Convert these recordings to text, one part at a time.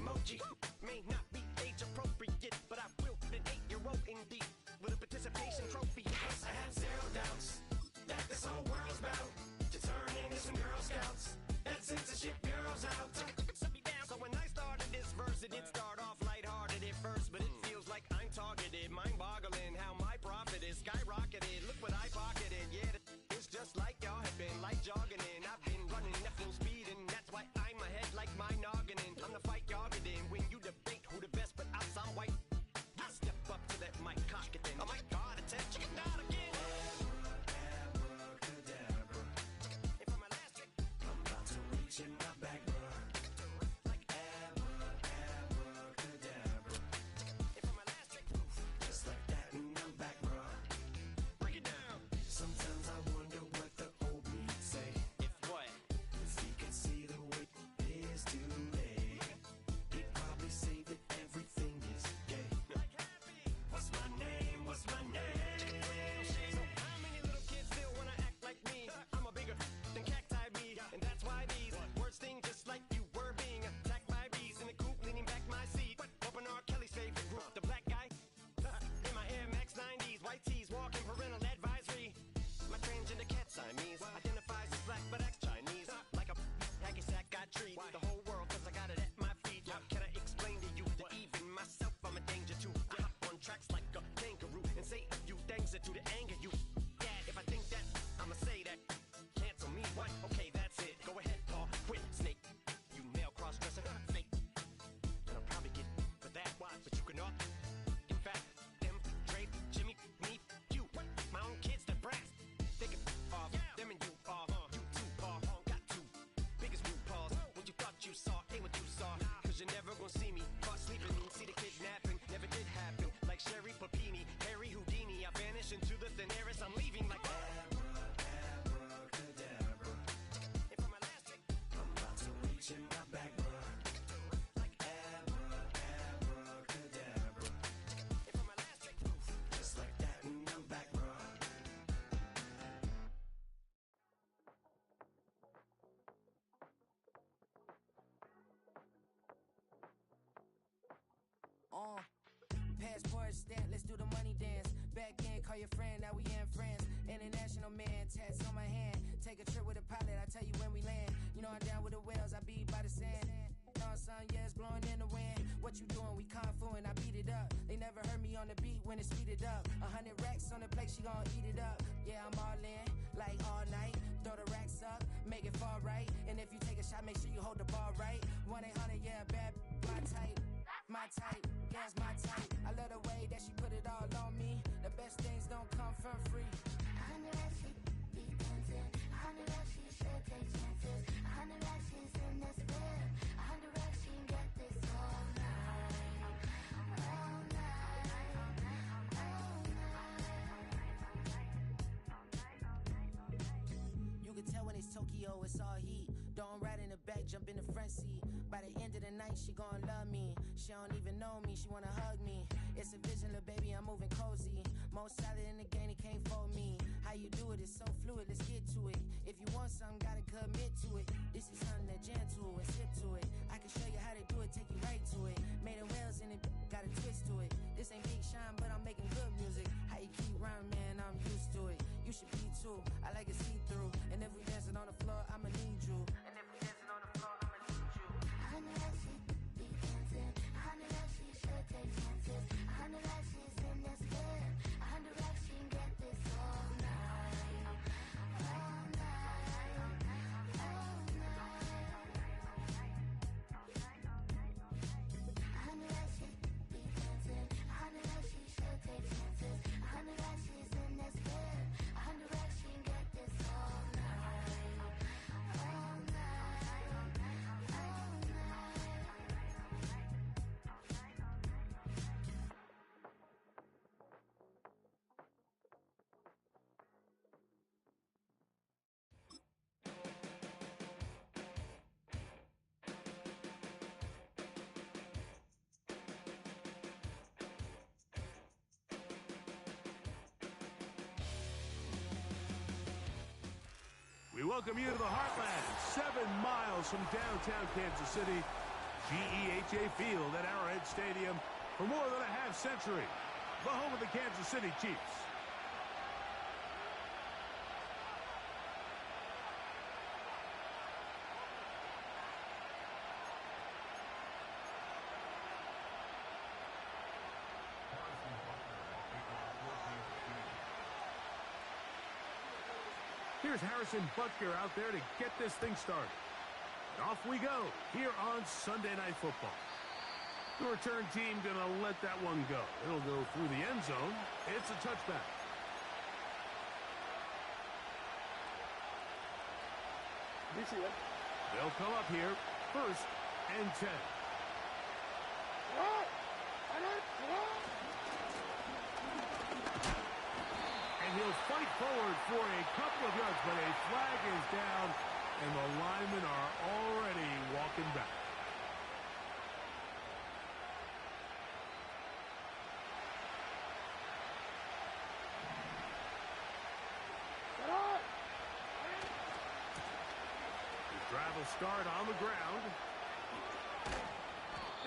emoji. May not be age appropriate, but I will fit an 8-year-old indeed with a participation trophy. Yes, I have zero doubts that this whole world's about to turn into some Girl Scouts. That censorship bureau's out. So when I started this verse, it did start off lighthearted at first, but it feels like I'm targeted, mind-boggling how my profit is skyrocketed. Look what I pocketed, yeah, it's just like y'all have been, like jogging in. I've been running at full speed, and that's why I'm ahead like my nogginin. I'm the fight y'all get in when you debate who the best, but I'm white. I step up to that mic, cock it then. Oh my God, it's that chicken out again. Abracadabra. And for my last trick, I'm about to reach in my bag, bro. The whole world, cause I got it at my feet. How can I explain to you that even myself I'm a danger to? I hop on tracks like a kangaroo and say a few things that do to anger you. Dad, if I think that, I'ma say that. Cancel me, what? Okay, that's it. Go ahead, Paul, quit, snake. You male cross-dresser, fake. And I'll probably get for that, why? But you can all. In fact, them, Dre, Jimmy, me, you. My own kids, the brass. They can off, them and you off. You too, Paul, got two biggest root paws. You saw, ain't what you saw, cause you're never gonna see me caught sleeping, see the kidnapping, never did happen, like Sherry Papini, Harry Houdini, I vanish into the thin air as I'm leaving like abracadabra. And for my last trick, I'm about to reach in my bag, bro. Like abracadabra. And for my last trick, just like that, and I'm back, bro. Passport stamp, let's do the money dance. Back in, call your friend, now we in France. International man, tats on my hand. Take a trip with a pilot, I tell you when we land. You know I'm down with the whales, I be by the sand. On sun, yeah, it's blowing in the wind. What you doing? We kung fu and I beat it up. They never heard me on the beat when it's speeded up. 100 racks on the plate, she gon' eat it up. Yeah, I'm all in, like all night. Throw the racks up, make it fall right. And if you take a shot, make sure you hold the ball right. 1-800, yeah, bad, my type. My type, yeah, it's my type. I love the way that she put it all on me. The best things don't come from free. 100 racks, she be dancing. 100 racks, she should take chances. 100 racks, she's in this bed. 100 racks, she can get this all night. All night. All night. You can tell when it's Tokyo, it's all heat. Don't ride in the back, jump in the front seat. By the end of the night, she gon' love me. She don't even know me, she wanna hug me. It's a vision, little baby, I'm moving cozy. Most solid in the game, it can't fold me. How you do it, it's so fluid, let's get to it. If you want something, gotta commit to it. This is something that jam to and sip to it. I can show you how to do it, take you right to it. Made the wheels in it, got a twist to it. This ain't Big Sean, but I'm making good music. How you keep rhyming, man, I'm used to it. You should be too, I like it see-through. And if we dancing on the floor, I'ma need you. And if we dancing on the floor, I'ma need you. 100 racks, she be dancing. 100 racks, she should take chances. 100 racks, she's in this bed. 100 racks, she can get this all night. All night. All night. 100 racks, she be dancing. 100 racks, she should take chances. 100 racks, she's in this bed. 100 racks, she can get this all night. All night. All We welcome you to the Heartland, 7 miles from downtown Kansas City. Ncaa Field at Arrowhead Stadium for more than a half century. The home of the Kansas City Chiefs. Here's Harrison Butker out there to get this thing started. And off we go here on Sunday Night Football. The return team going to let that one go. It'll go through the end zone. It's a touchback. They'll come up here, 1st and 10. And he'll fight forward for a couple of yards, but a flag is down, and the linemen are already walking back. The drive will start on the ground.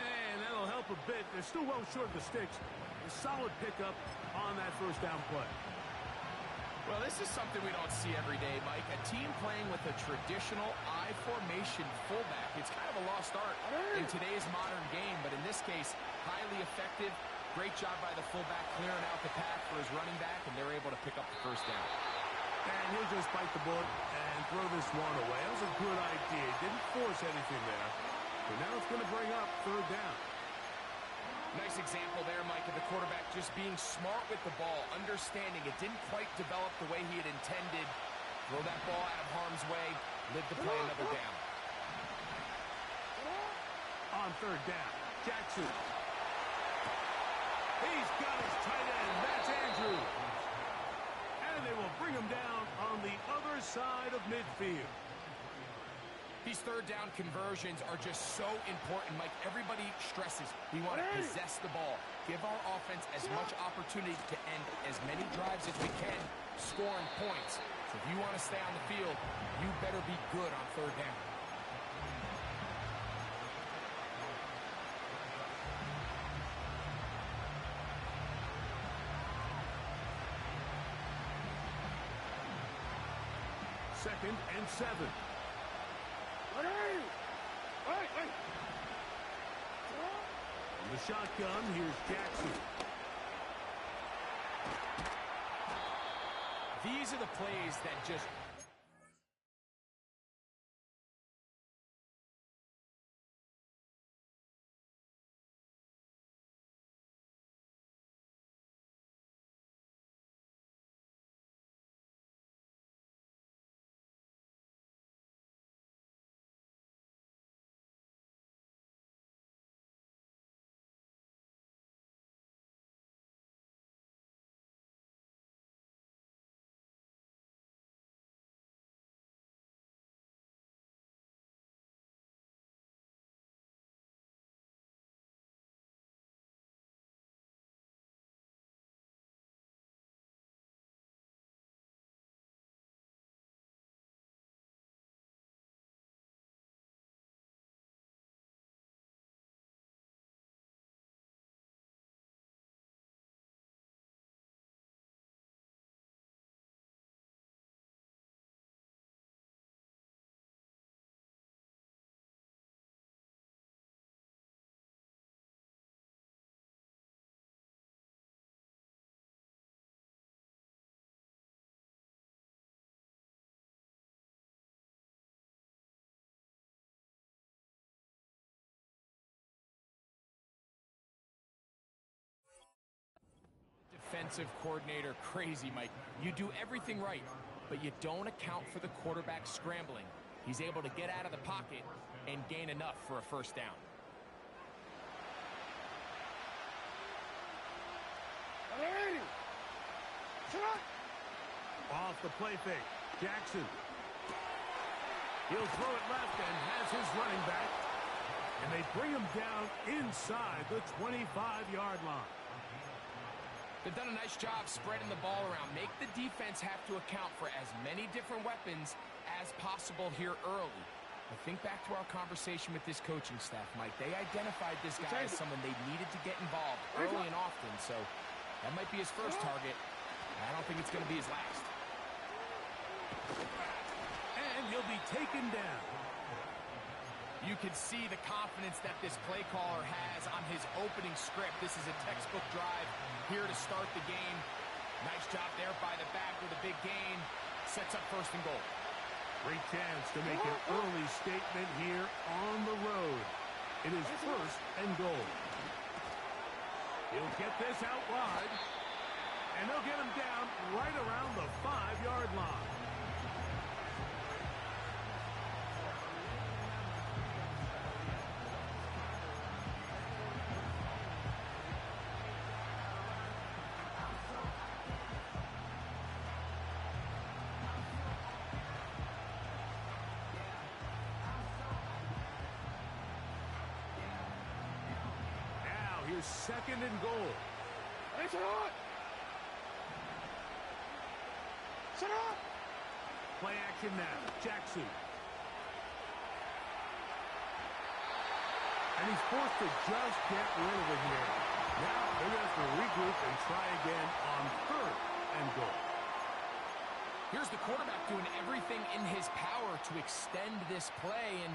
And that'll help a bit. They're still well short of the sticks. A solid pickup on that 1st down play. Well, this is something we don't see every day, Mike. A team playing with a traditional I formation fullback. It's kind of a lost art in today's modern game, but in this case, highly effective. Great job by the fullback clearing out the path for his running back, and they're able to pick up the 1st down. And he'll just bite the bullet and throw this one away. That was a good idea. Didn't force anything there. But now it's going to bring up 3rd down. Nice example there, Mike, of the quarterback just being smart with the ball, understanding it didn't quite develop the way he had intended. Throw that ball out of harm's way, live to play another down. On 3rd down, Jackson. He's got his tight end. That's Andrew. And they will bring him down on the other side of midfield. These 3rd down conversions are just so important, Mike. Everybody stresses we want to possess the ball, give our offense as much opportunity to end as many drives as we can, scoring points. So if you want to stay on the field, you better be good on 3rd down. Second and 7. From the shotgun, here's Jackson. These are the plays that just... Defensive coordinator crazy, Mike. You do everything right, but you don't account for the quarterback scrambling. He's able to get out of the pocket and gain enough for a 1st down. Off the play fake, Jackson. He'll throw it left and has his running back. And they bring him down inside the 25-yard line. They've done a nice job spreading the ball around. Make the defense have to account for as many different weapons as possible here early. I think back to our conversation with this coaching staff, Mike. They identified this guy as someone they needed to get involved early and often, so that might be his first target. I don't think it's going to be his last. And he'll be taken down. You can see the confidence that this play caller has on his opening script. This is a textbook drive here to start the game. Nice job there by the back with a big gain. Sets up first and goal. Great chance to make an early statement here on the road. It is first and goal. He'll get this out wide. And they'll get him down right around the 5-yard line. Here's second and goal. Play action now. Jackson. And he's forced to just get rid of it here. Now they're going to have to regroup and try again on third and goal. Here's the quarterback doing everything in his power to extend this play, and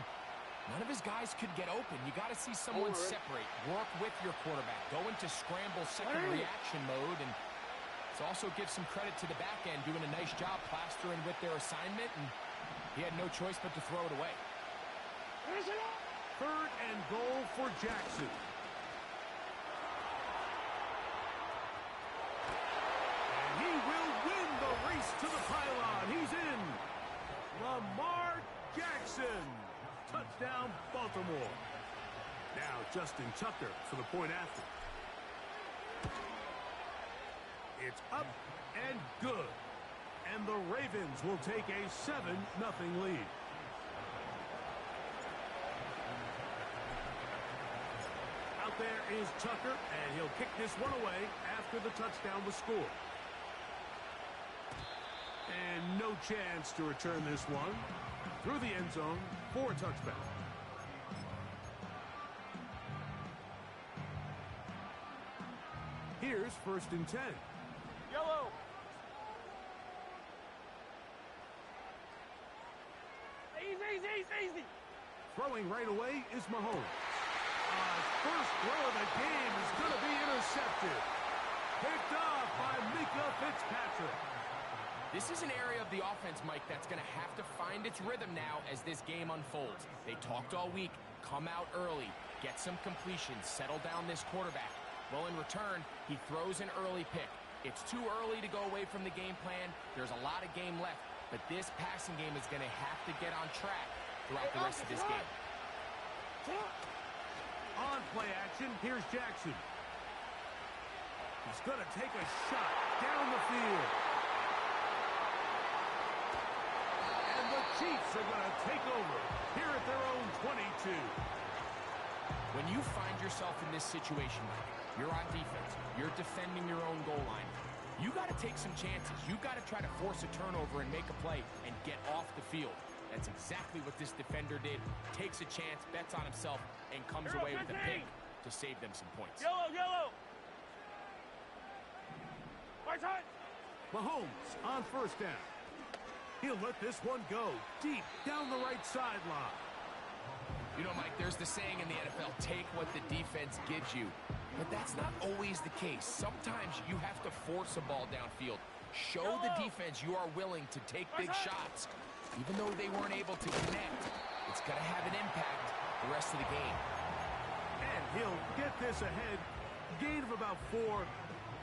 none of his guys could get open. You got to see someone separate, work with your quarterback, go into scramble second reaction mode, and it also gives some credit to the back end doing a nice job plastering with their assignment, and he had no choice but to throw it away. Third and goal for Jackson. And he will win the race to the pylon. He's in. Lamar Jackson. Touchdown, Baltimore. Now Justin Tucker for the point after. It's up and good. And the Ravens will take a 7-0 lead. Out there is Tucker, and he'll kick this one away after the touchdown was scored. And no chance to return this one through the end zone for a touchback. Here's first and 10. Yellow. Easy. Throwing right away is Mahomes. First throw of the game is going to be intercepted. Picked off by Ncaa Fitzpatrick. This is an area of the offense, Mike, that's going to have to find its rhythm now as this game unfolds. They talked all week. Come out early. Get some completions. Settle down this quarterback. Well, in return, he throws an early pick. It's too early to go away from the game plan. There's a lot of game left. But this passing game is going to have to get on track throughout the rest of this game. On play action, here's Jackson. He's going to take a shot down the field. And the Chiefs are going to take over here at their own 22. When you find yourself in this situation, you're on defense, you're defending your own goal line, you got to take some chances. You got to try to force a turnover and make a play and get off the field. That's exactly what this defender did. Takes a chance, bets on himself, and comes away with a pick to save them some points. Yellow. Right side. Mahomes on first down. He'll let this one go deep down the right sideline. You know, Mike, there's the saying in the NFL, take what the defense gives you. But that's not always the case. Sometimes you have to force a ball downfield. Show the defense you are willing to take big shots. Even though they weren't able to connect, it's going to have an impact the rest of the game. And he'll get this ahead. Gain of about 4,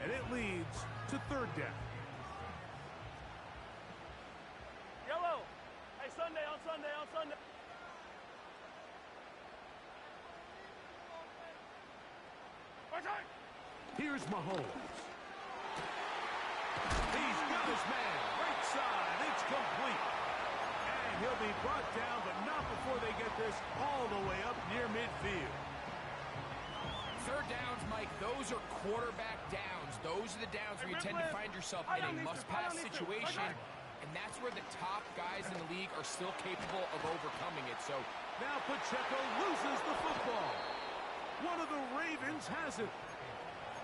and it leads to third down. Yellow. Hey, Sunday on Sunday. Here's Mahomes. He's got his man. Right side. It's complete. And he'll be brought down, but not before they get this all the way up near midfield. Third downs, Mike, those are quarterback downs. Those are the downs where you tend to find yourself in a must-pass situation, and that's where the top guys in the league are still capable of overcoming it. So now Pacheco loses the football. One of the Ravens has it.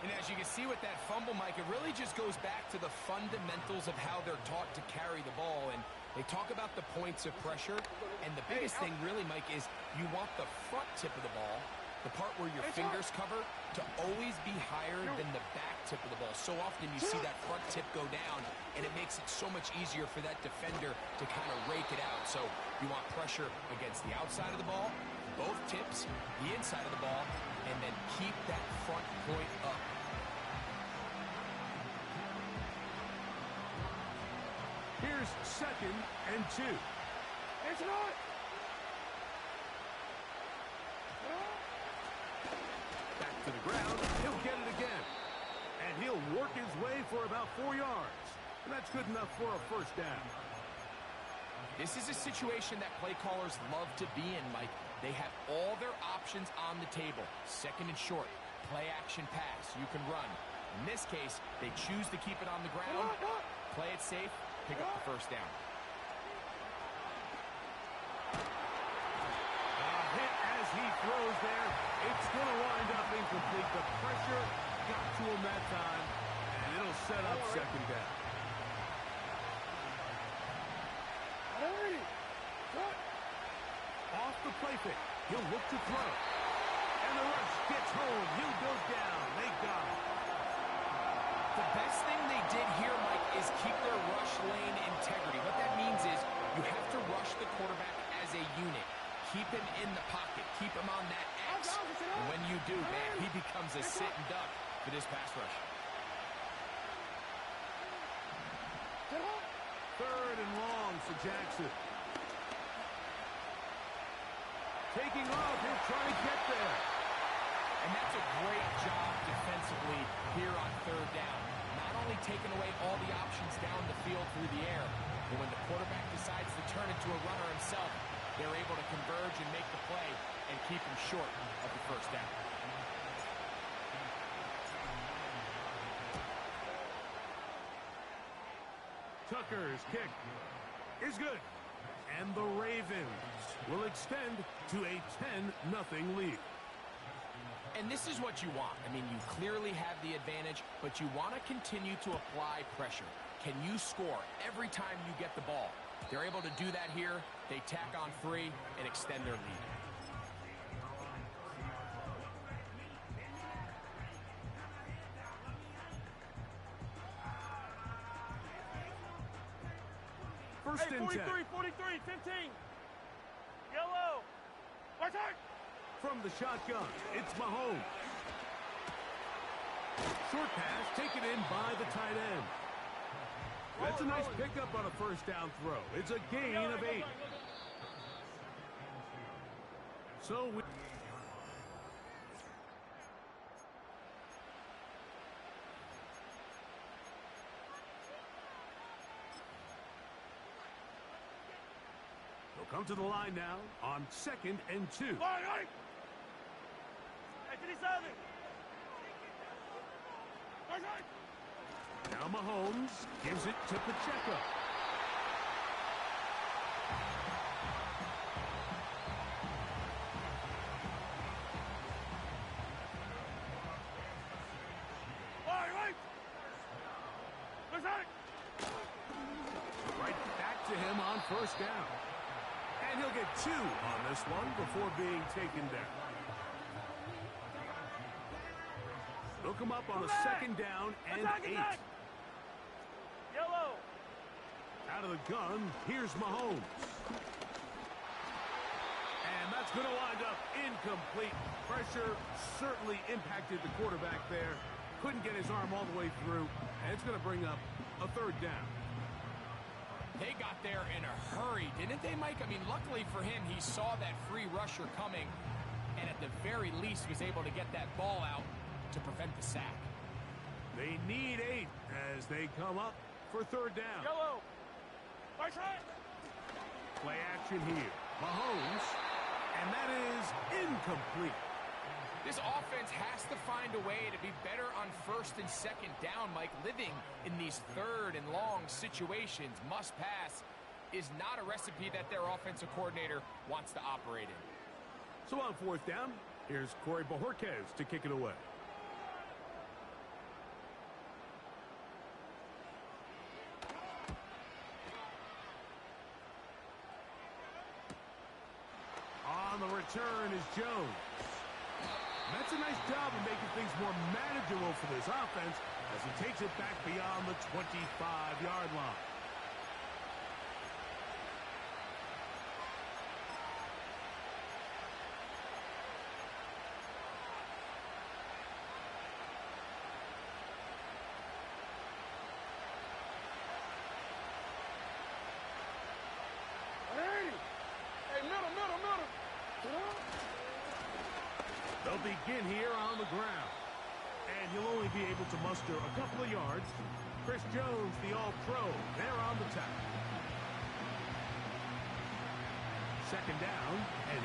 And as you can see with that fumble, Mike, it really just goes back to the fundamentals of how they're taught to carry the ball. And they talk about the points of pressure. And the biggest thing really, Mike, is you want the front tip of the ball, the part where your fingers cover, to always be higher than the back tip of the ball. So often you see that front tip go down, and it makes it so much easier for that defender to kind of rake it out. So you want pressure against the outside of the ball, both tips, the inside of the ball, and then keep that front point up. Here's 2nd and 2. It's not. Back to the ground. He'll get it again. And he'll work his way for about 4 yards. And that's good enough for a first down. This is a situation that play callers love to be in, Mike. They have all their options on the table. 2nd and short, play action pass, you can run. In this case, they choose to keep it on the ground, play it safe, pick up the first down. A hit as he throws there. It's going to wind up incomplete. The pressure got to him that time, and it'll set up 2nd down. Off the play fake. He'll look to throw. And the rush gets home. He'll go down. They got him. The best thing they did here, Mike, is keep their rush lane integrity. What that means is you have to rush the quarterback as a unit. Keep him in the pocket. Keep him on that X. And when you do, man, he becomes a sit and duck for this pass rush. 3rd and long for Jackson. Taking off, he'll try to get there. And that's a great job defensively here on 3rd down. Not only taking away all the options down the field through the air, but when the quarterback decides to turn into a runner himself, they're able to converge and make the play and keep him short of the first down. Tucker's kick is good. And the Ravens will extend to a 10-0 lead. And this is what you want. I mean, you clearly have the advantage, but you want to continue to apply pressure. Can you score every time you get the ball? They're able to do that here. They tack on 3 and extend their lead. First and 10. 43, 15. Yellow. Right side. From the shotgun, it's Mahomes. Short pass taken in by the tight end. That's a nice pickup on a first down throw. It's a gain of 8. So we... They'll come to the line now on 2nd and 2. Now Mahomes gives it to Pacheco. Right back to him on first down. And he'll get 2 on this one before being taken down. They'll come up on a 2nd down and 8. Yellow. Out of the gun, here's Mahomes. And that's going to wind up incomplete. Pressure certainly impacted the quarterback there. Couldn't get his arm all the way through. And it's going to bring up a 3rd down. They got there in a hurry, didn't they, Mike? I mean, luckily for him, he saw that free rusher coming and at the very least was able to get that ball out to prevent the sack. They need 8 as they come up for 3rd down. Yellow. Right side. Play action here. Mahomes. And that is incomplete. This offense has to find a way to be better on first and second down, Mike. Living in these third and long situations, must pass, is not a recipe that their offensive coordinator wants to operate in. So on fourth down, here's Corey Bojorquez to kick it away. On the return is Jones. That's a nice job of making things more manageable for this offense as he takes it back beyond the 25-yard line. They'll begin here on the ground. And you'll only be able to muster a couple of yards. Chris Jones, the All-Pro, there on the tackle. Second down and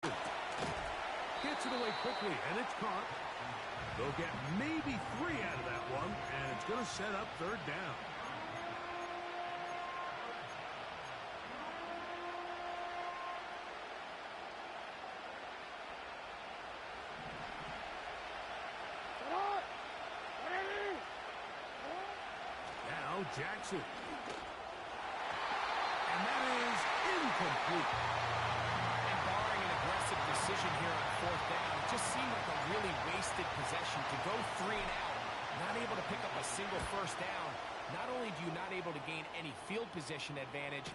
8. Gets it away quickly, and it's caught. They'll get maybe 3 out of that one, and it's going to set up third down. Now Jackson. And that is incomplete. And barring an aggressive decision here on fourth down, it just seemed like a really wasted possession to go 3 and out, not able to pick up a single first down. Not only do you not able to gain any field position advantage,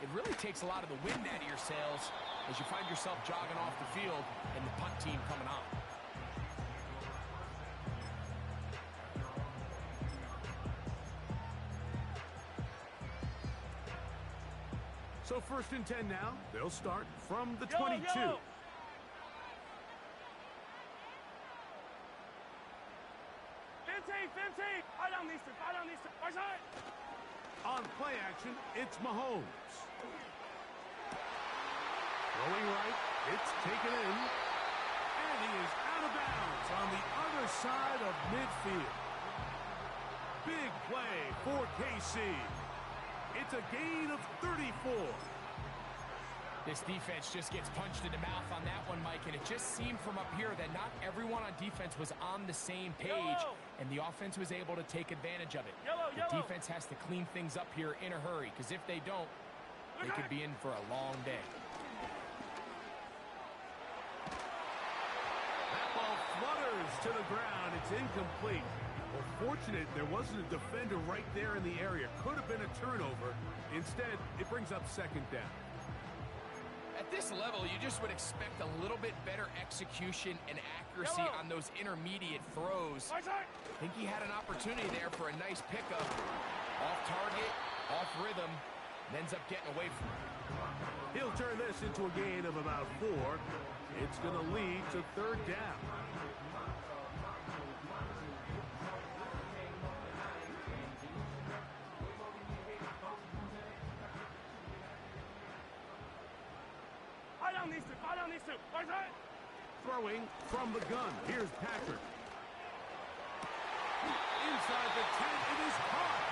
it really takes a lot of the wind out of your sails as you find yourself jogging off the field and the punt team coming on. So first and 10 now. They'll start from the 22. Yellow. 15. Right on these two. Right side. On play action, it's Mahomes. Throwing right, it's taken in. And he is out of bounds on the other side of midfield. Big play for KC. It's a gain of 34. This defense just gets punched in the mouth on that one, Mike, and it just seemed from up here that not everyone on defense was on the same page, and the offense was able to take advantage of it. The defense has to clean things up here in a hurry, because if they don't, they could be in for a long day. That ball flutters to the ground. It's incomplete. Well, fortunate there wasn't a defender right there in the area. Could have been a turnover. Instead, it brings up second down. At this level, you just would expect a little bit better execution and accuracy on those intermediate throws. I think he had an opportunity there for a nice pickup. Off target, off rhythm, and ends up getting away from it. He'll turn this into a gain of about 4. It's going to lead to third down. Right on these two. Right side. Throwing from the gun. Here's Patrick. Inside the 10, it is caught.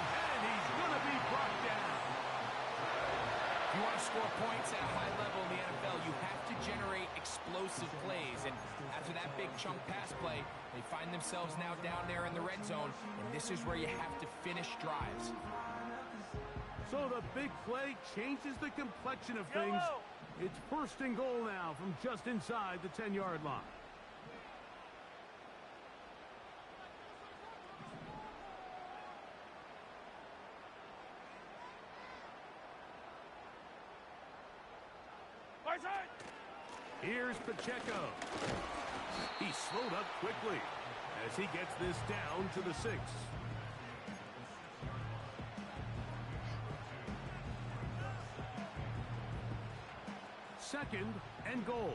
And he's going to be brought down. If you want to score points at a high level in the NFL, you have to generate explosive plays. And after that big chunk pass play, they find themselves now down there in the red zone. And this is where you have to finish drives. So the big play changes the complexion of things. It's first and goal now from just inside the 10-yard line. Right side. Here's Pacheco. He slowed up quickly as he gets this down to the 6. Second and goal.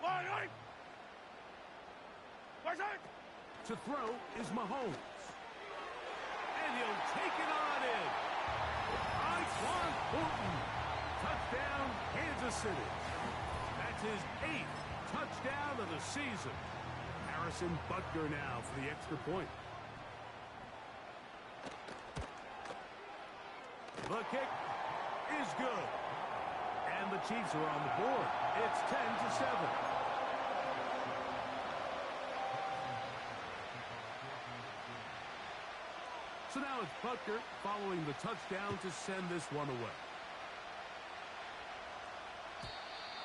Right side. To throw is Mahomes. And he'll take it on in. Juan Fulton. Touchdown, Kansas City. That's his 8th touchdown of the season. Harrison Butker now for the extra point. The kick is good. And the Chiefs are on the board. It's 10-7. So now it's Butker following the touchdown to send this one away.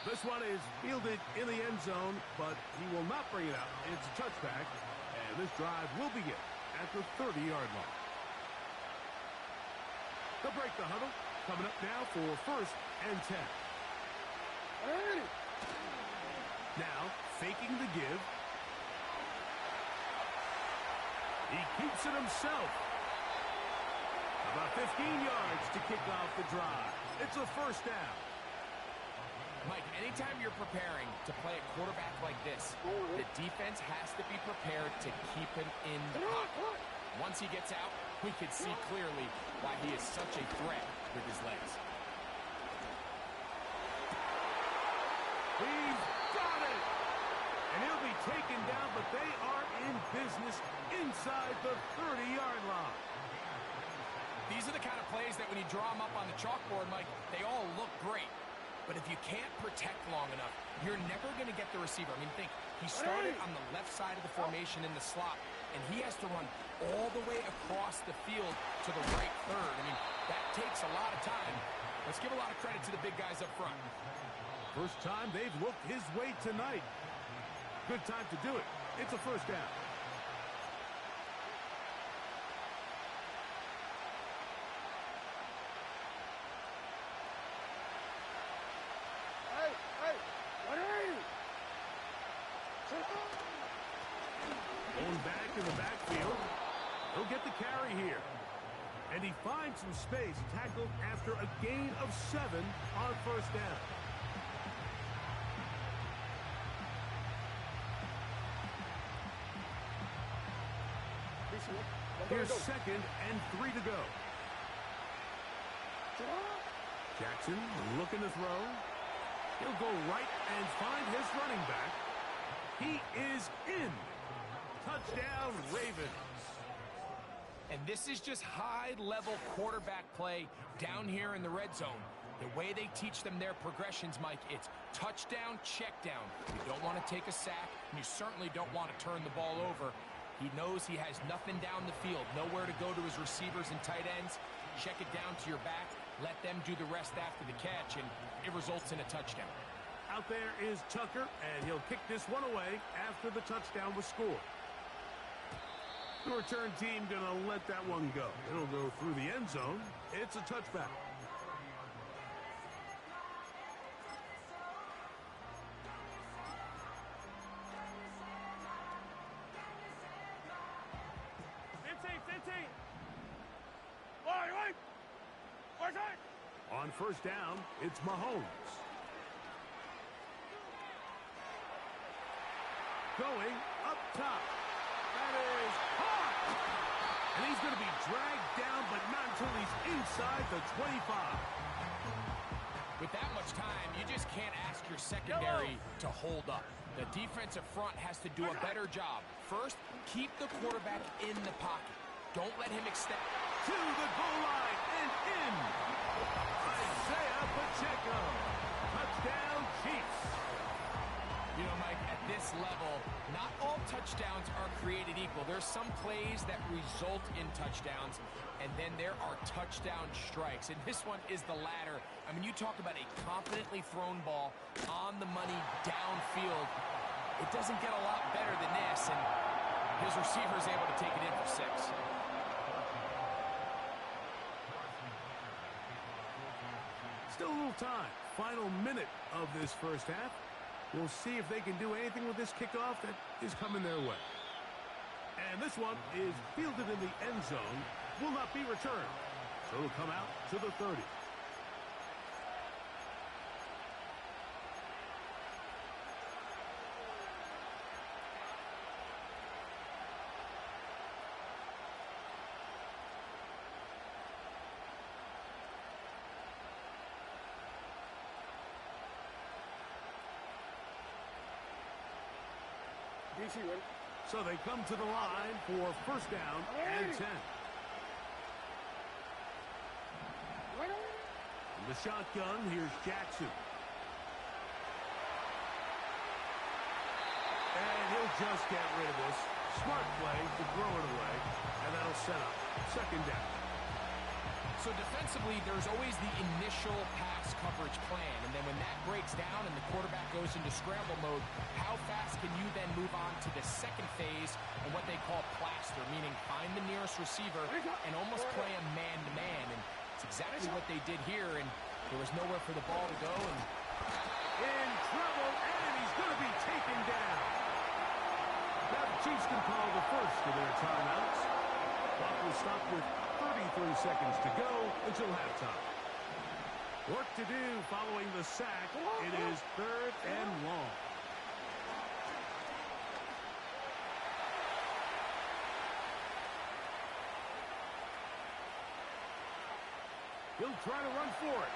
This one is fielded in the end zone, but he will not bring it out. It's a touchback, and this drive will begin at the 30-yard line. They'll break the huddle. Coming up now for 1st and 10. Now, faking the give. He keeps it himself. About 15 yards to kick off the drive. It's a 1st down. Mike, anytime you're preparing to play a quarterback like this, the defense has to be prepared to keep him in the pocket. Once he gets out, we can see clearly why he is such a threat with his legs. He's got it! And he'll be taken down, but they are in business inside the 30-yard line. These are the kind of plays that when you draw them up on the chalkboard, Mike, they all look great. But if you can't protect long enough, you're never going to get the receiver. I mean, think, he started on the left side of the formation in the slot, and he has to run all the way across the field to the right third. I mean, that takes a lot of time. Let's give a lot of credit to the big guys up front. First time they've looked his way tonight. Good time to do it. It's a 1st down. Going back in the backfield. He'll get the carry here. And he finds some space, tackled after a gain of 7 on 1st down. Here's 2nd and 3 to go. Jackson looking to throw. He'll go right and find his running back. He is in. Touchdown, Ravens. And this is just high-level quarterback play down here in the red zone. The way they teach them their progressions, Mike, it's touchdown, check down. You don't want to take a sack, and you certainly don't want to turn the ball over. He knows he has nothing down the field, nowhere to go to his receivers and tight ends. Check it down to your back, let them do the rest after the catch, and it results in a touchdown. Out there is Tucker, and he'll kick this one away after the touchdown was scored. The return team going to let that one go. It'll go through the end zone. It's a touchback. On 1st down, it's Mahomes. Going up top. That is caught. And he's going to be dragged down, but not until he's inside the 25. With that much time, you just can't ask your secondary to hold up. The defensive front has to do a better job. First, keep the quarterback in the pocket. Don't let him extend. To the goal line and in. Isaiah Pacheco. Touchdown, Chiefs. You know, Mike, at this level, not all touchdowns are created equal. There's some plays that result in touchdowns, and then there are touchdown strikes. And this one is the latter. I mean, you talk about a confidently thrown ball on the money downfield. It doesn't get a lot better than this, and his receiver is able to take it in for 6. Still a little time. Final minute of this first half. We'll see if they can do anything with this kickoff that is coming their way. And this one is fielded in the end zone. Will not be returned. So it'll come out to the 30. So they come to the line for first down and 10. In the shotgun, here's Jackson. And he'll just get rid of this. Smart play to throw it away, and that'll set up second down. So defensively, there's always the initial pass coverage plan, and then when that breaks down and the quarterback goes into scramble mode, how fast can you then move on to the second phase and what they call plaster, meaning find the nearest receiver and almost play a man-to-man, and it's exactly what they did here, and there was nowhere for the ball to go. And in trouble, and he's going to be taken down. Now the Chiefs can call the first of their timeouts. Clock will stop with 33 seconds to go until halftime. Work to do following the sack. It is third and long. He'll try to run for it.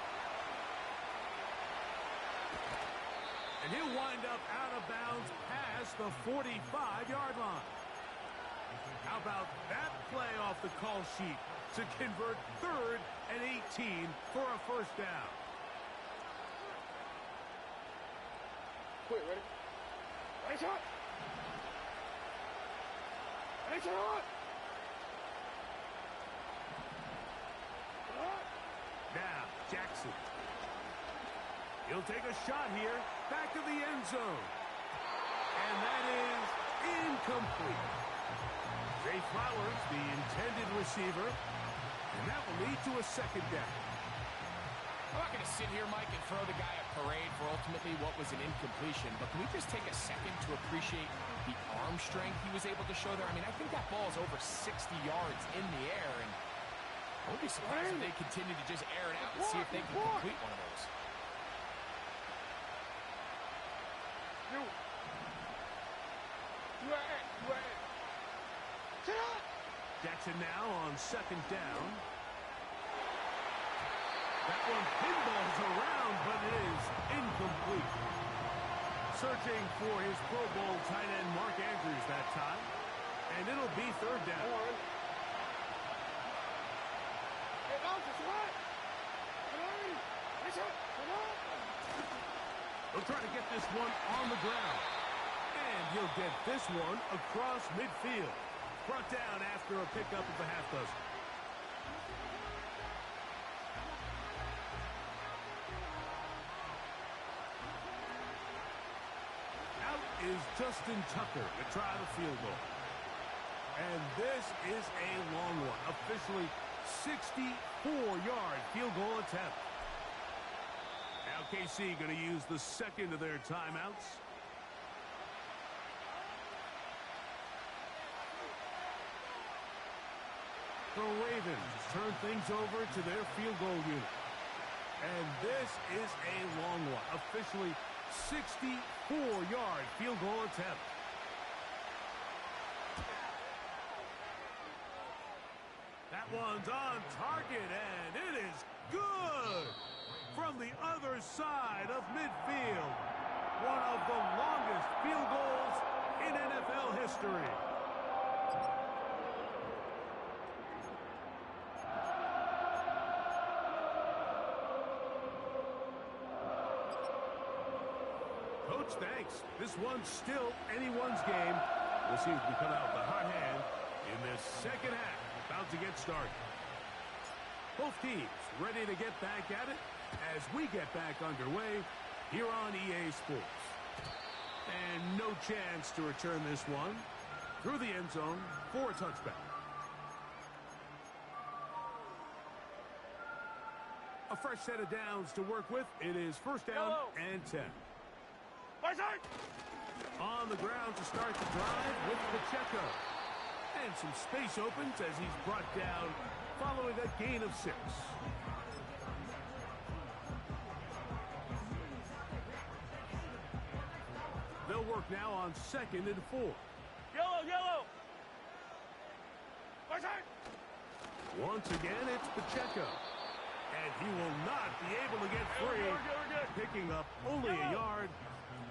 And he'll wind up out of bounds past the 45-yard line. How about that play off the call sheet to convert third and 18 for a first down? Wait, ready? Right shot! Right shot! Now, Jackson. He'll take a shot here, back of the end zone. And that is incomplete. Zay Flowers, the intended receiver, and that will lead to a second down. I'm not going to sit here, Mike, and throw the guy a parade for ultimately what was an incompletion, but can we just take a second to appreciate the arm strength he was able to show there? I mean, I think that ball is over 60 yards in the air, and I would be surprised if they continue to just air it out and see if they can complete one of those. Jackson now on second down. That one pinballs around, but it is incomplete. Searching for his Pro Bowl tight end Mark Andrews that time. And it'll be third down. He'll try to get this one on the ground. And he'll get this one across midfield. Brought down after a pickup of a half dozen. Out is Justin Tucker to try the field goal. And this is a long one. Officially 64-yard field goal attempt. Now KC going to use the second of their timeouts. The Ravens turn things over to their field goal unit. And this is a long one. Officially 64-yard field goal attempt. That one's on target, and it is good from the other side of midfield. One of the longest field goals in NFL history. Coach, thanks. This one's still anyone's game. We'll see if we come out with the hot hand in this second half. About to get started. Both teams ready to get back at it as we get back underway here on EA Sports. And no chance to return this one through the end zone for a touchback. A fresh set of downs to work with. It is first down and 10. On the ground to start the drive with Pacheco. And some space opens as he's brought down following a gain of 6. They'll work now on 2nd and 4. Yellow! Once again, it's Pacheco. And he will not be able to get free. We're good. Picking up only a yard.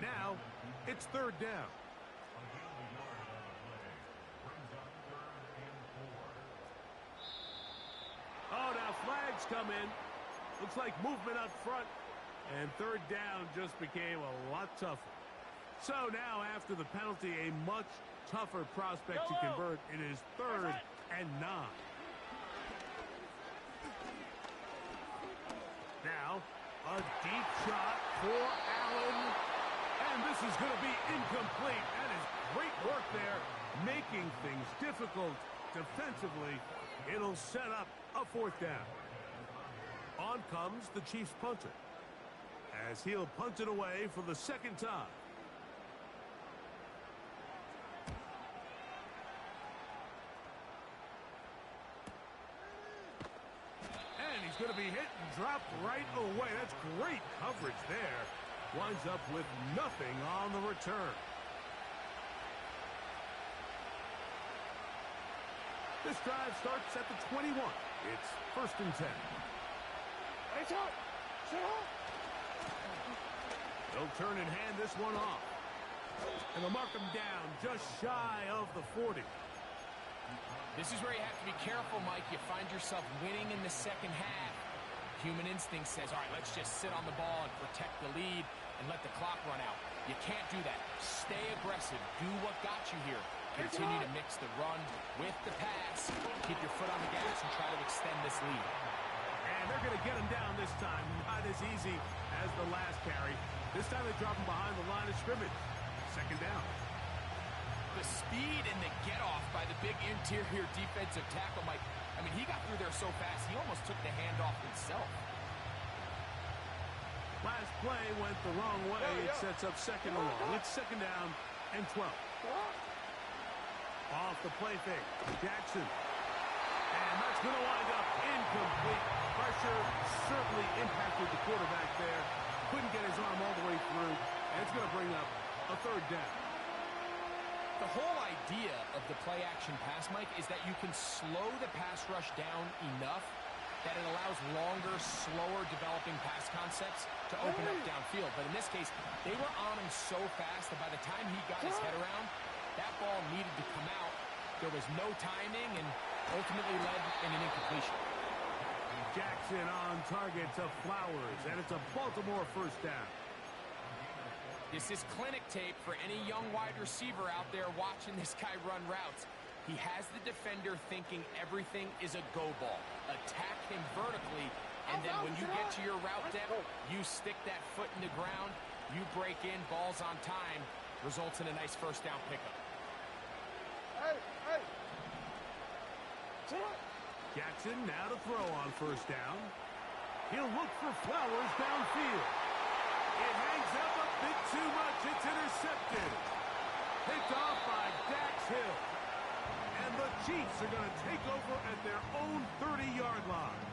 Now, it's third down. blitz come in. Looks like movement up front. And third down just became a lot tougher. So now after the penalty, a much tougher prospect to convert. It is 3rd and 9. Now, a deep shot for Allen. And this is going to be incomplete. That is great work there, making things difficult defensively. It'll set up a 4th down. On comes the Chiefs punter, as he'll punt it away for the 2nd time. And he's going to be hit and dropped right away. That's great coverage there. Winds up with nothing on the return. This drive starts at the 21. It's 1st and 10. They'll turn and hand this one off. And they'll mark him down just shy of the 40. This is where you have to be careful, Mike. You find yourself winning in the second half. Human instinct says, all right, let's just sit on the ball and protect the lead and let the clock run out. You can't do that. Stay aggressive. Do what got you here. Continue to mix the run with the pass. Keep your foot on the gas and try to extend this lead. And they're going to get him down this time. Not as easy as the last carry. This time they drop him behind the line of scrimmage. 2nd down. The speed and the get-off by the big interior defensive tackle, Mike. I mean, he got through there so fast, he almost took the handoff himself. Last play went the wrong way. It sets up 2nd and long. It's 2nd down and 12. Off the play fake, Jackson. And that's going to wind up incomplete. Pressure certainly impacted the quarterback there. Couldn't get his arm all the way through. And it's going to bring up a 3rd down. The whole idea of the play-action pass, Mike, is that you can slow the pass rush down enough that it allows longer, slower developing pass concepts to open up downfield. But in this case, they were on him so fast that by the time he got his head around, that ball needed to come out. There was no timing and ultimately led in an incompletion. Jackson on target to Flowers, and it's a Baltimore 1st down. This is clinic tape for any young wide receiver out there watching this guy run routes. He has the defender thinking everything is a go ball. Attack him vertically, and then when you get to your route depth, you stick that foot in the ground, you break in, balls on time, results in a nice 1st down pickup. Jackson now to throw on 1st down. He'll look for Flowers downfield. It hangs up a bit too much. It's intercepted. Picked off by Dax Hill. And the Chiefs are going to take over at their own 30-yard line.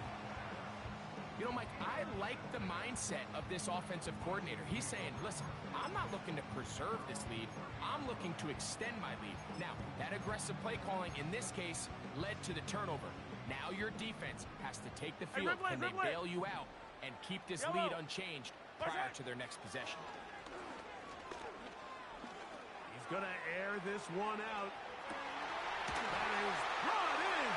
You know, Mike, I like the mindset of this offensive coordinator. He's saying, listen, I'm not looking to preserve this lead. I'm looking to extend my lead. Now, that aggressive play calling in this case led to the turnover. Now your defense has to take the field. Can they bail you out and keep this lead unchanged prior to their next possession? He's going to air this one out. That is brought in.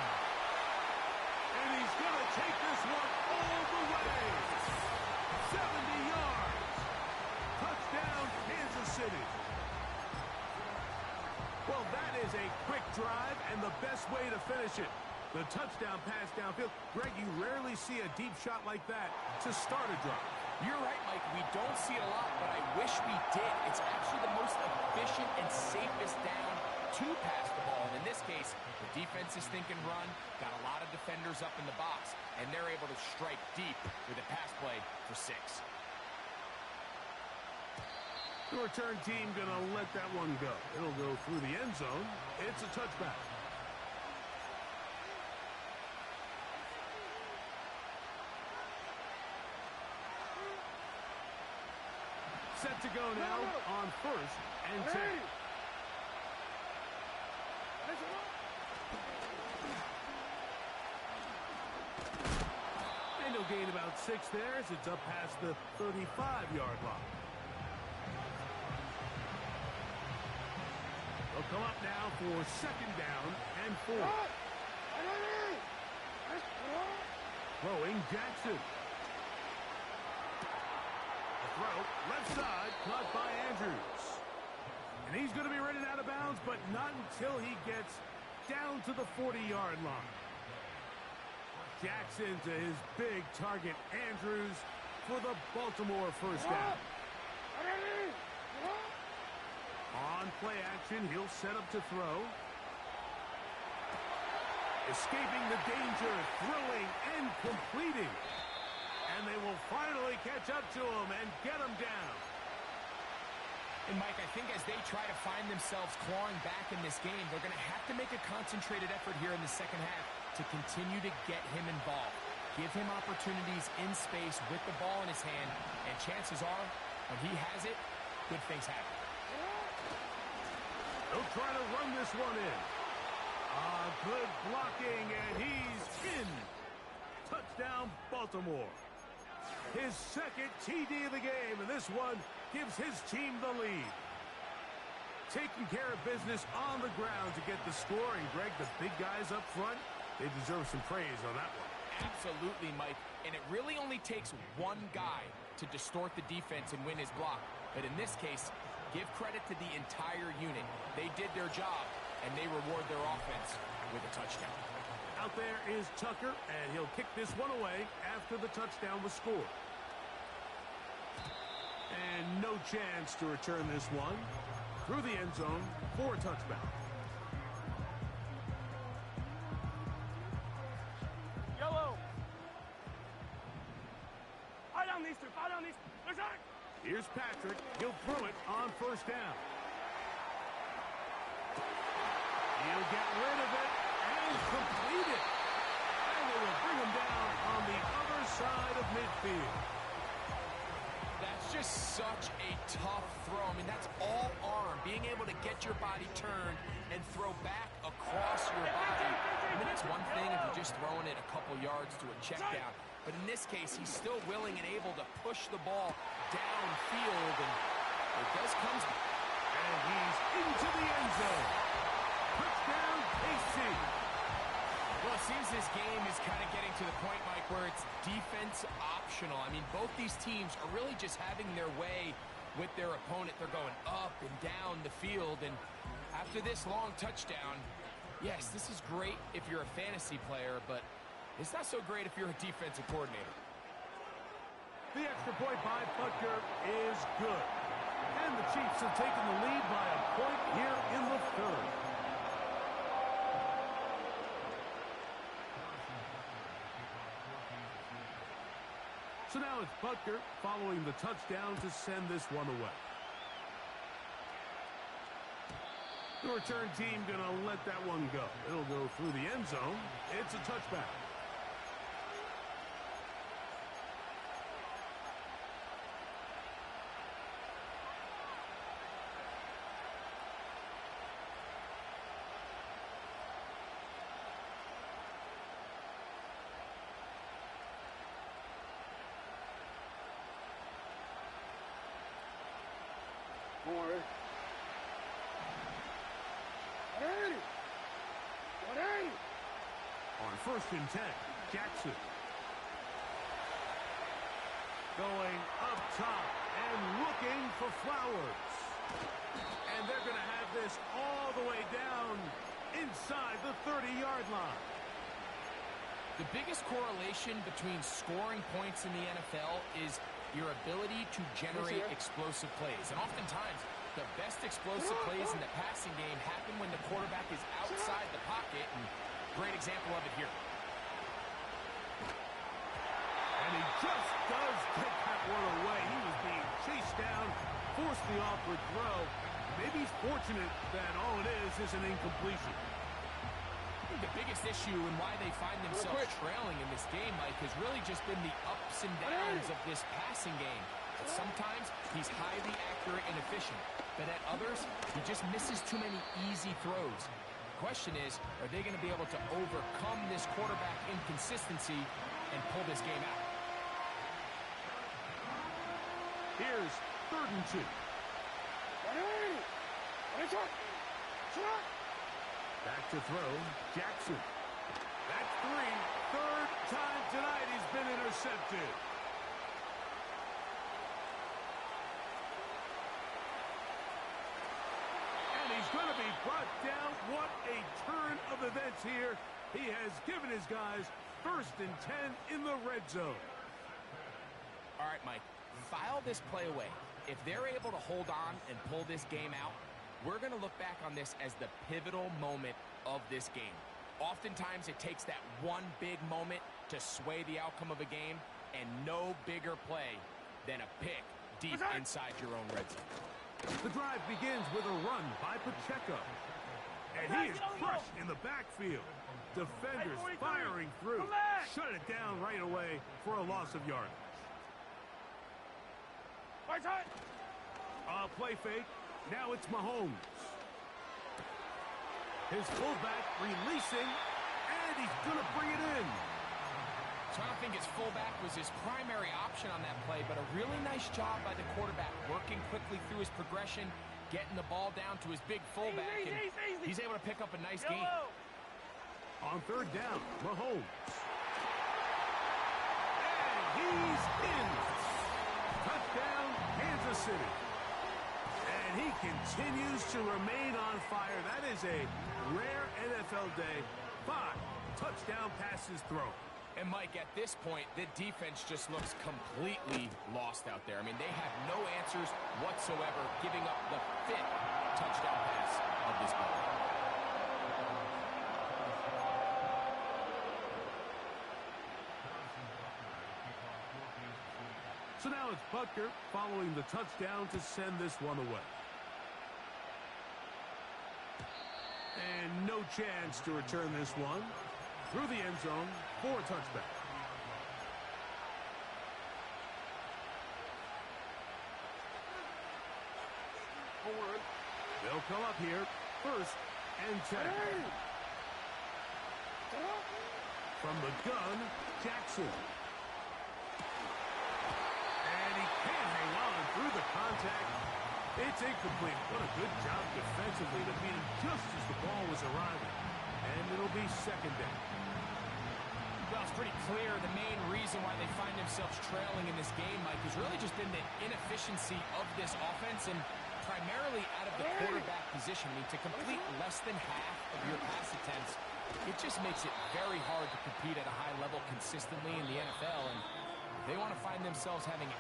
And he's going to take this one all the way. 70 yards. Touchdown, Kansas City. Well, that is a quick drive and the best way to finish it. The touchdown pass downfield. Greg, you rarely see a deep shot like that to start a drive. You're right, Mike. We don't see it a lot, but I wish we did. It's actually the most efficient and safest down to pass the ball. And in this case, the defense is thinking run, got a lot of defenders up in the box, and they're able to strike deep with a pass play for 6. The return team going to let that one go. It'll go through the end zone. It's a touchback. Set to go now on 1st and 10. And he'll gain about 6 there as it's up past the 35-yard line. They'll come up now for 2nd down and 4. Throwing Jackson. The throw, left side, caught by Andrews. And he's going to be ridden out of bounds, but not until he gets down to the 40-yard line. Jackson to his big target, Andrews, for the Baltimore first down. On play action, he'll set up to throw. Escaping the danger, throwing and completing. And they will finally catch up to him and get him down. And, Mike, I think as they try to find themselves clawing back in this game, they're going to have to make a concentrated effort here in the second half to continue to get him involved. Give him opportunities in space with the ball in his hand, and chances are, when he has it, good things happen. They'll try to run this one in. Good blocking, and he's in. Touchdown, Baltimore. His second TD of the game, and this one gives his team the lead. Taking care of business on the ground to get the score, and Greg, the big guys up front, they deserve some praise on that one. Absolutely, Mike. And it really only takes one guy to distort the defense and win his block. But in this case, give credit to the entire unit. They did their job, and they reward their offense with a touchdown. Out there is Tucker, and he'll kick this one away after the touchdown was scored. And no chance to return this one through the end zone for a touchback. Yellow. Fire down these two. Fire down these. There's that. Here's Patrick. He'll throw it on first down. He'll get rid of it and complete it. And they will bring him down on the other side of midfield. That's just such a tough throw. I mean, that's all arm. Being able to get your body turned and throw back across your body. I mean, it's one thing if you're just throwing it a couple yards to a check down. But in this case, he's still willing and able to push the ball downfield. And it does come. And he's into the end zone. Touchdown, KC. Well, it seems this game is kind of getting to the point, Mike, where it's defense optional. I mean, both these teams are really just having their way with their opponent. They're going up and down the field. And after this long touchdown, yes, this is great if you're a fantasy player, but it's not so great if you're a defensive coordinator. The extra point by Butker is good. And the Chiefs have taken the lead by a point here in the third. So now it's Butker following the touchdown to send this one away. The return team going to let that one go. It'll go through the end zone. It's a touchback. On first and 10, Jackson. Going up top and looking for Flowers. And they're going to have this all the way down inside the 30-yard line. The biggest correlation between scoring points in the NFL is your ability to generate explosive plays. And oftentimes, the best explosive plays in the passing game happen when the quarterback is outside the pocket. And great example of it here. And he just does get that one away. He was being chased down, forced the awkward throw. Maybe he's fortunate that all it is an incompletion. I think the biggest issue and why they find themselves trailing in this game, Mike, has really just been the ups and downs of this passing game. Sometimes he's highly accurate and efficient, but at others, he just misses too many easy throws. The question is, are they going to be able to overcome this quarterback inconsistency and pull this game out? Here's 3rd and 2. Back to throw, Jackson. That's three. Third time tonight he's been intercepted. And he's going to be brought down. What a turn of events here. He has given his guys 1st and 10 in the red zone. All right, Mike, file this play away. If they're able to hold on and pull this game out, we're going to look back on this as the pivotal moment of this game. Oftentimes, it takes that one big moment to sway the outcome of a game, and no bigger play than a pick deep inside your own red zone. The drive begins with a run by Pacheco. And he is crushed in the backfield. Defenders firing through. Shut it down right away for a loss of yardage. Play fake. Now it's Mahomes. His fullback releasing, and he's going to bring it in. So I don't think his fullback was his primary option on that play, but a really nice job by the quarterback, working quickly through his progression, getting the ball down to his big fullback, and he's able to pick up a nice gain. On 3rd down, Mahomes. And he's in. Touchdown, Kansas City. And he continues to remain on fire. That is a rare NFL day. 5 touchdown passes thrown. And, Mike, at this point, the defense just looks completely lost out there. I mean, they have no answers whatsoever, giving up the 5th touchdown pass of this ball. So now it's Butker following the touchdown to send this one away. And no chance to return this one. Through the end zone for a touchback. They'll come up here. 1st and 10. From the gun, Jackson. And he can't hang on through the contact. It's incomplete. What a good job defensively to beat him just as the ball was arriving. And it'll be 2nd down. Well, it's pretty clear the main reason why they find themselves trailing in this game, Mike, has really just been the inefficiency of this offense and primarily out of the quarterback position. I mean, to complete less than half of your pass attempts, it just makes it very hard to compete at a high level consistently in the NFL, and they want to find themselves having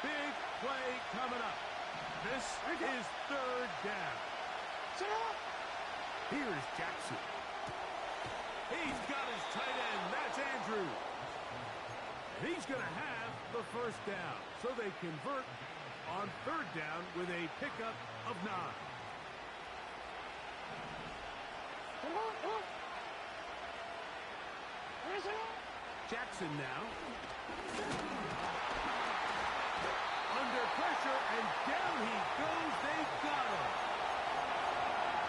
Big play coming up. This is 3rd down. Here's Jackson. He's got his tight end. That's Andrew. And he's going to have the 1st down. So they convert on 3rd down with a pickup of 9. Jackson now. Under pressure, and down he goes. They've got him.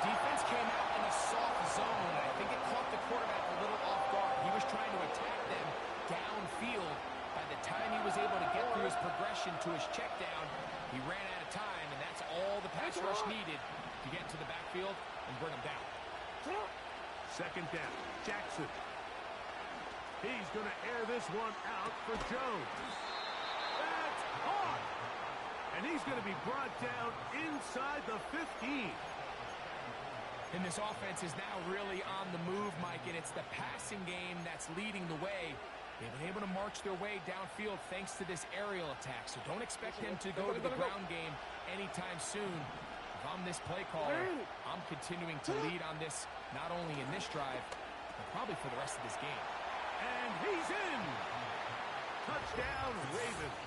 Defense came out in a soft zone, and I think it caught the quarterback a little off guard. He was trying to attack them downfield. By the time he was able to get through his progression to his check down, he ran out of time, and that's all the pass rush needed to get to the backfield and bring him down. 2nd down, Jackson. He's going to air this one out for Jones. That's caught! And he's going to be brought down inside the 15. And this offense is now really on the move, Mike, and it's the passing game that's leading the way. They've been able to march their way downfield thanks to this aerial attack, so don't expect them to go to the ground game anytime soon. If I'm this play caller, I'm continuing to lead on this, not only in this drive, but probably for the rest of this game. And he's in! Touchdown, Ravens.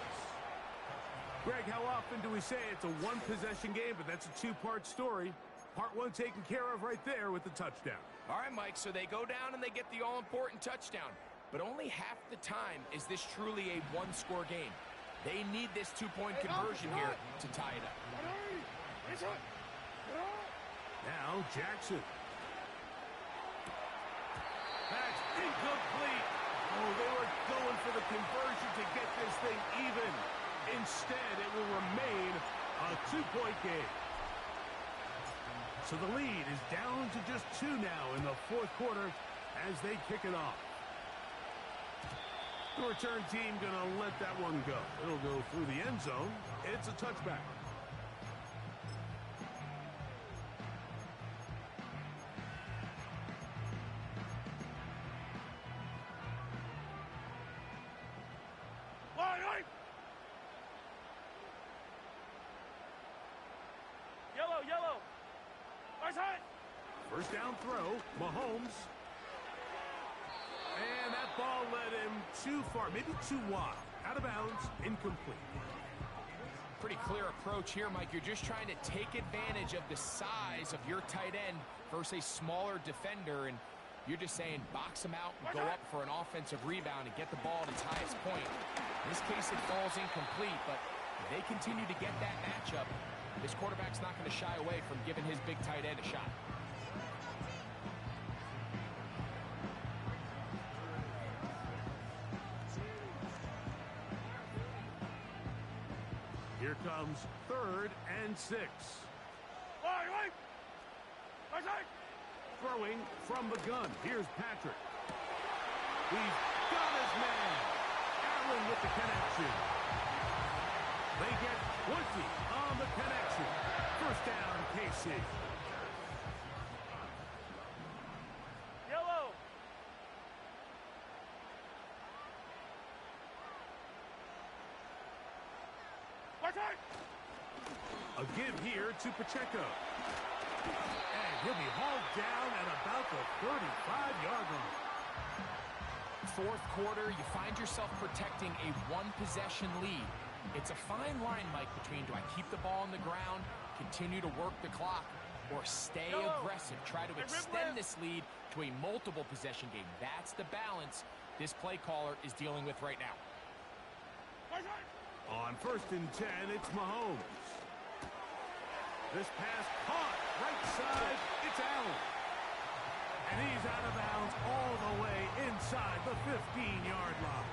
Greg, how often do we say it's a one-possession game, but that's a 2-part story? Part 1 taken care of right there with the touchdown. All right, Mike, so they go down and they get the all-important touchdown. But only half the time is this truly a one-score game. They need this 2-point conversion here to tie it up. Now Jackson. That's Incomplete. Oh, they were going for the conversion to get this thing even. Instead, it will remain a 2-point game. So the lead is down to just 2 now in the fourth quarter as they kick it off. The return team going to let that one go. It'll go through the end zone. It's a touchback. Yellow. Right side. First down throw, Mahomes. And that ball led him too far, maybe too wide. Out of bounds, incomplete. Pretty clear approach here, Mike. You're just trying to take advantage of the size of your tight end versus a smaller defender, and you're just saying box him out and go up for an offensive rebound and get the ball at its highest point. In this case, it falls incomplete, but if they continue to get that matchup, this quarterback's not going to shy away from giving his big tight end a shot. Here comes 3rd and 6. Right side. Throwing from the gun. Here's Patrick. He's got his man. Allen with the connection. They get 20 on the connection. First down, KC. Yellow. Right side. A give here to Pacheco. And he'll be hauled down at about the 35-yard line. Fourth quarter, you find yourself protecting a one-possession lead. It's a fine line, Mike, between do I keep the ball on the ground, continue to work the clock, or stay aggressive, try to extend this lead to a multiple possession game. That's the balance this play caller is dealing with right now. On 1st and 10, it's Mahomes. This pass caught right side. It's Allen. And he's out of bounds all the way inside the 15-yard line.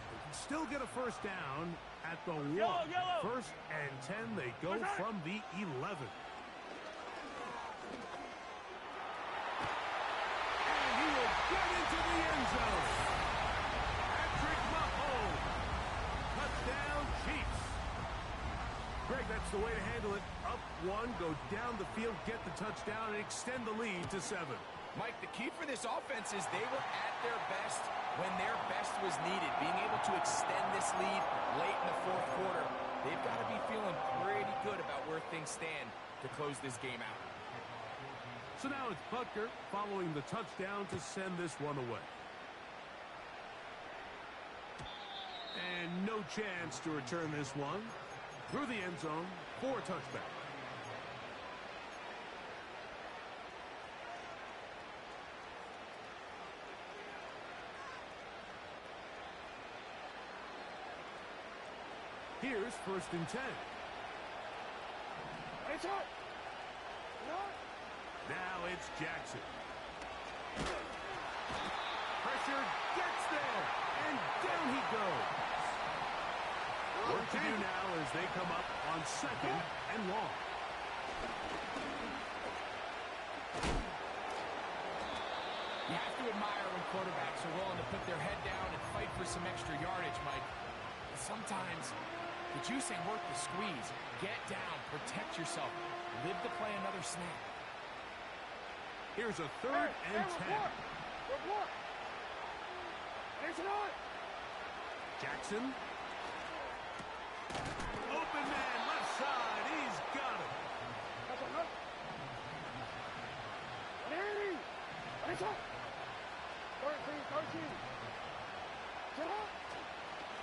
They can still get a first down at the 1. Yellow. 1st and 10, they go from the 11. And he will get into the end zone. Patrick Mahomes. Touchdown, Chiefs. Greg, that's the way to handle it. Up 1, go down the field, get the touchdown, and extend the lead to 7. Mike, the key for this offense is they were at their best when their best was needed. Being able to extend this lead late in the fourth quarter, they've got to be feeling pretty good about where things stand to close this game out. So now it's Butker following the touchdown to send this one away. And no chance to return this one. Through the end zone for a touchback. Here's 1st and 10. Now it's Jackson. Pressure gets there, and down he goes. Work to do now as they come up on 2nd and long. You have to admire when quarterbacks are willing to put their head down and fight for some extra yardage, Mike. Sometimes the juice ain't worth the squeeze. Get down, protect yourself, live to play another snap. Here's a 3rd and 10. Jackson. Open man, left side. He's got it.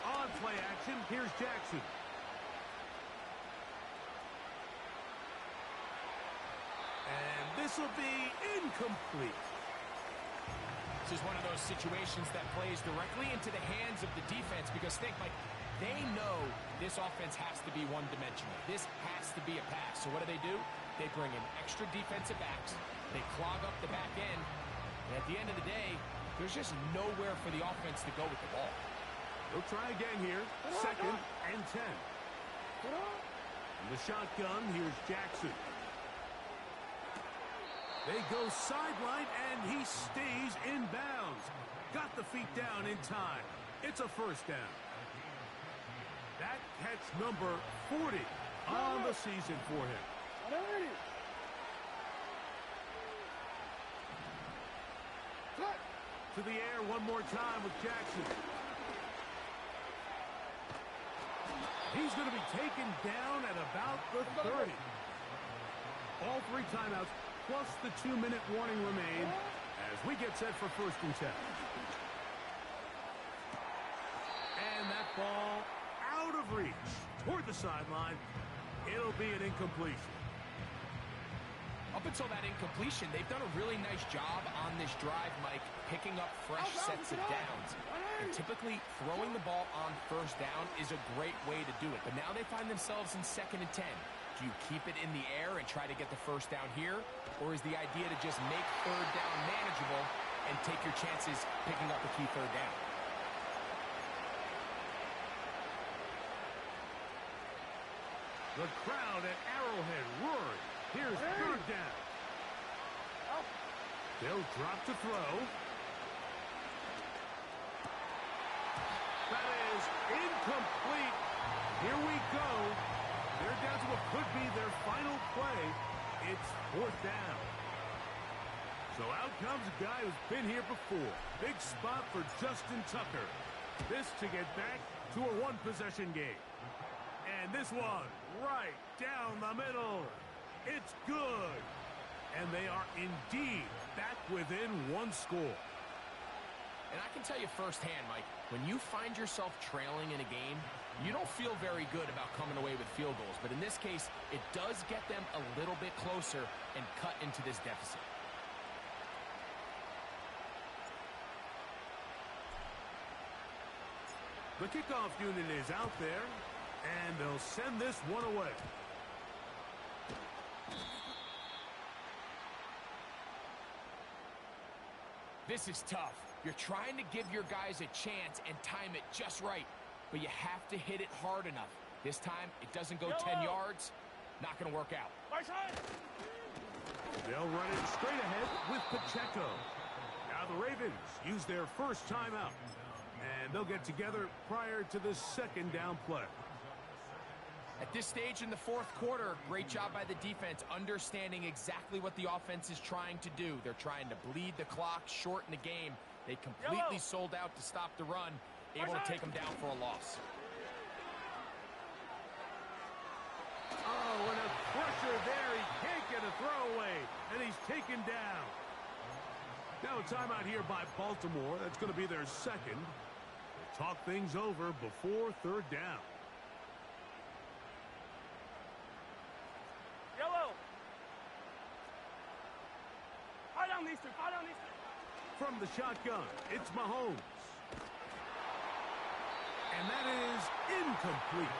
On play action, here's Jackson. And this will be incomplete. This is one of those situations that plays directly into the hands of the defense because think, Mike, they know this offense has to be one-dimensional. This has to be a pass. So what do? They bring in extra defensive backs. They clog up the back end. And at the end of the day, there's just nowhere for the offense to go with the ball. They'll try again here. 2nd and 10. In the shotgun, here's Jackson. They go sideline, and he stays in bounds. Got the feet down in time. It's a first down. That catch number 40 on the season for him. To the air one more time with Jackson. He's going to be taken down at about the 30. All 3 timeouts plus the 2-minute warning remain as we get set for 1st and 10. And that ball out of reach toward the sideline. It'll be an incompletion. Up until that incompletion, they've done a really nice job on this drive, Mike, picking up fresh sets of downs. And typically, throwing the ball on 1st down is a great way to do it. But now they find themselves in 2nd and 10. Do you keep it in the air and try to get the 1st down here? Or is the idea to just make 3rd down manageable and take your chances picking up a key 3rd down? The crowd at Arrowhead roaring. Here's 3rd down. They'll drop to throw. That is incomplete. Here we go. They're down to what could be their final play. It's 4th down. So out comes a guy who's been here before. Big spot for Justin Tucker. This to get back to a 1-possession game. And this one right down the middle. It's good. And they are indeed back within 1 score. And I can tell you firsthand, Mike, when you find yourself trailing in a game, you don't feel very good about coming away with field goals. But in this case, it does get them a little bit closer and cut into this deficit. The kickoff unit is out there, and they'll send this one away. This is tough. You're trying to give your guys a chance and time it just right, but you have to hit it hard enough. This time, it doesn't go 10 yards. Not going to work out. They'll run it straight ahead with Pacheco. Now the Ravens use their 1st timeout, and they'll get together prior to the 2nd down play. At this stage in the 4th quarter, great job by the defense understanding exactly what the offense is trying to do. They're trying to bleed the clock, shorten the game. They completely sold out to stop the run, able to take them down for a loss. Oh, and a pressure there. He can't get a throwaway, and he's taken down. Now a timeout here by Baltimore. That's going to be their 2nd. They'll talk things over before 3rd down. From the shotgun, it's Mahomes. And that is incomplete.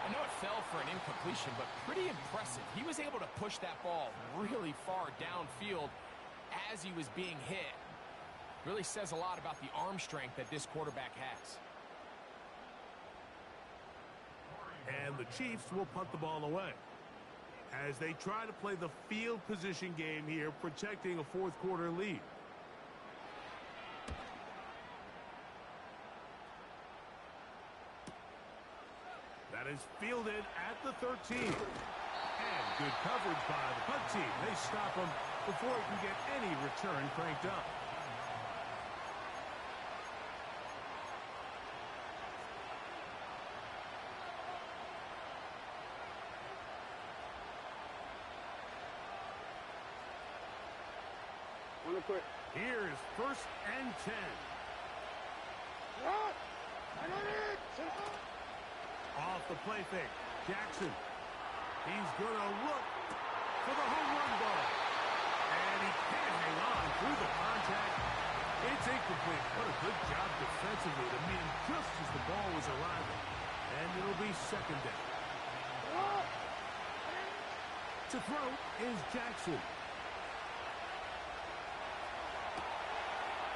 I know it fell for an incompletion, but pretty impressive. He was able to push that ball really far downfield as he was being hit. Really says a lot about the arm strength that this quarterback has. And the Chiefs will punt the ball away as they try to play the field position game here, protecting a 4th quarter lead. That is fielded at the 13. And good coverage by the punt team. They stop him before he can get any return cranked up. Here's 1st and 10. Off the play fake, Jackson. He's going to look for the home run ball. And he can't hang on through the contact. It's incomplete. What a good job defensively to meet him just as the ball was arriving. And it'll be 2nd down. To throw is Jackson.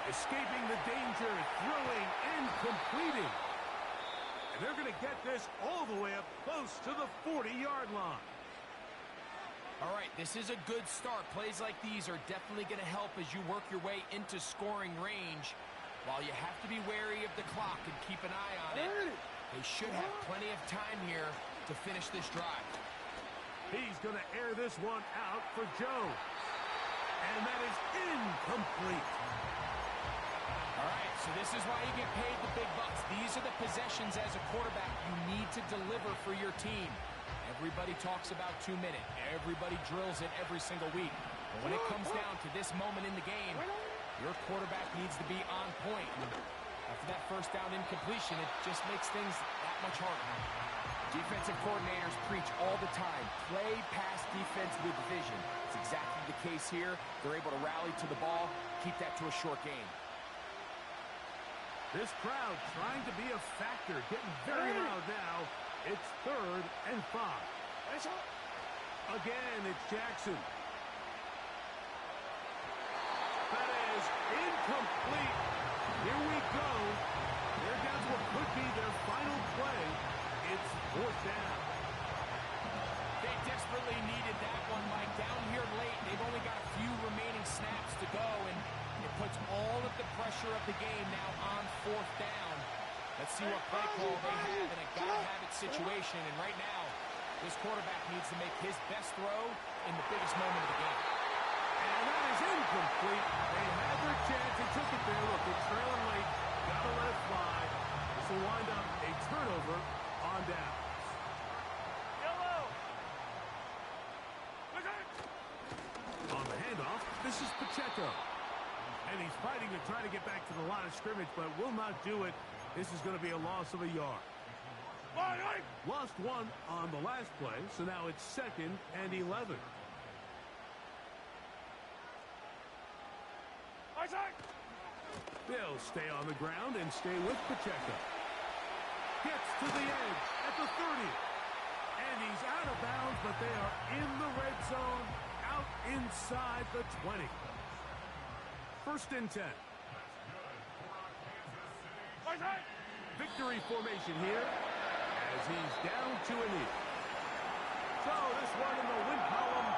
Escaping the danger, throwing and completing. And they're going to get this all the way up close to the 40-yard line. All right, this is a good start. Plays like these are definitely going to help as you work your way into scoring range. While you have to be wary of the clock and keep an eye on it, they should have plenty of time here to finish this drive. He's going to air this one out for Joe. And that is incomplete. All right, so this is why you get paid the big bucks. These are the possessions as a quarterback you need to deliver for your team. Everybody talks about 2 minutes. Everybody drills it every single week. But when it comes down to this moment in the game, your quarterback needs to be on point. After that first down incompletion, it just makes things that much harder. Defensive coordinators preach all the time, play pass defense with vision. It's exactly the case here. They're able to rally to the ball, keep that to a short game. This crowd trying to be a factor, getting very loud now. It's 3rd and 5. Again, it's Jackson. That is incomplete. Here we go. They're down to what could be their final play. It's 4th down. They desperately needed that one, Mike. Down here late, they've only got a few remaining snaps to go, and it puts all of the pressure of the game now on 4th down. Let's see what play call they have in a gotta-have-it situation. And right now, this quarterback needs to make his best throw in the biggest moment of the game. And that is incomplete. They had their chance. They took it there. Look, they're trailing late. Gotta let it fly. This will wind up a turnover on downs. Yellow. On the handoff, this is Pacheco. And he's fighting to try to get back to the line of scrimmage, but will not do it. This is going to be a loss of a yard. Lost 1 on the last play, so now it's 2nd and 11. They'll stay on the ground and stay with Pacheco. Gets to the edge at the 30. And he's out of bounds, but they are in the red zone, out inside the 20. 1st and 10. Victory formation here as he's down to a knee. So this one in the win column